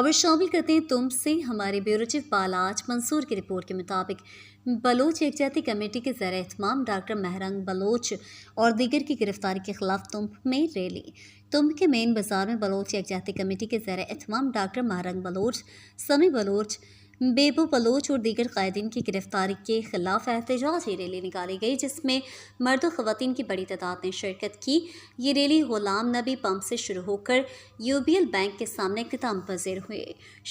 खबर शामिल करते हैं तुमसे। हमारे ब्यूरो चीफ बालाज मंसूर की रिपोर्ट के मुताबिक बलोच एकजाती कमेटी के ज़ेर एहतमाम डॉक्टर महरंग बलोच और दीगर की गिरफ्तारी के खिलाफ तुंब में रैली। तुंब के मेन बाजार में बलोच एकजाती कमेटी के ज़ेर एहतमाम डॉक्टर महरंग बलोच, समी बलोच, बेबू बलोच और दीगर कायदीन की गिरफ्तारी के खिलाफ एहतजाजी रैली निकाली गई, जिसमें मर्द और ख़वातीन की बड़ी तादाद ने शिरकत की। ये रैली गुलाम नबी पंप से शुरू होकर यूबीएल बैंक के सामने इख्तिताम पज़ीर हुए।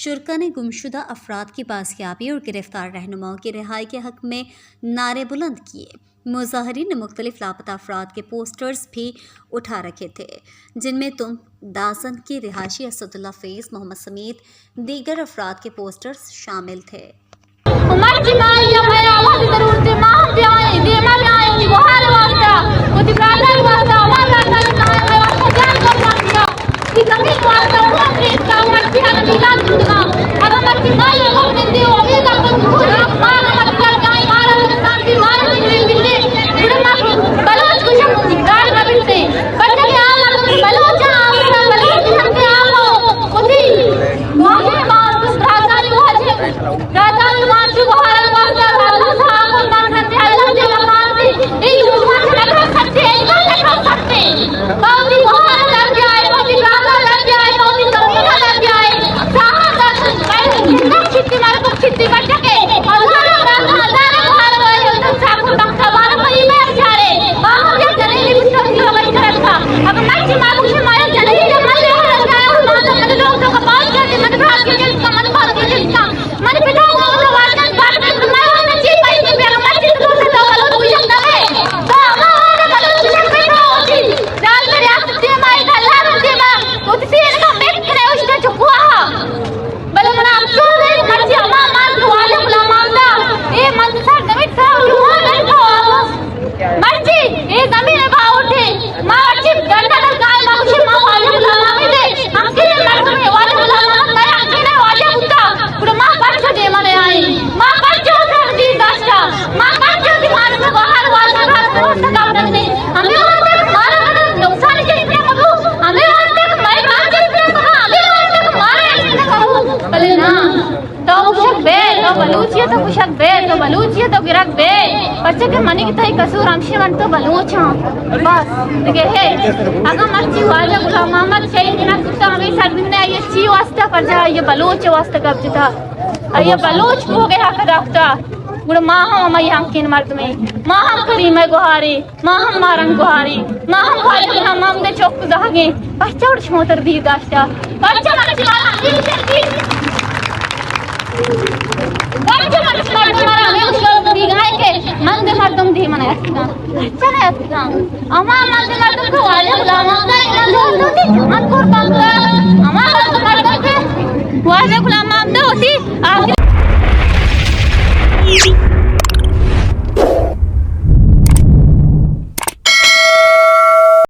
शुरका ने गुमशुदा अफराद की बाज़ियाबी और गिरफ्तार रहनुमाओं की रिहाई के हक़ में नारे बुलंद किए। मुज़ाहिरीन ने मुख्तलिफ लापता अफराद के पोस्टर्स भी उठा रखे थे, जिनमें तुम दासन की रिहायशी असदुल्ला फैज़ मोहम्मद समेत दीगर अफराद के पोस्टर्स शामिल थे। बलूचिया तो कुशक बे तो बलूचिया तो गिरक बे बच्चे के मनी की तई कसूर हमशी मन तो बलूच हां बस देखे है अगर मर्ची वाला गुलाम मोहम्मद शहीद ना कुत्ता हमें सर्दी में ये ची वास्ता कर जा ये बलूच वास्ता कब था ये बलूच हो गया का डॉक्टर गुड़ मां हम यहाँ किन मर्द में मां हम करीम गुहारी मां हम मारंग गुहारी मां हम वाले हम दे चौक जागे बच्चा उड़ छोतर दी दास्ता बच्चा मर्ची वाला मंद मर्दम धी मने चले अतिका अमा मंद मर्दम को वाले गुलाम का मन को बंद अमा मर्दम के वाले गुलाम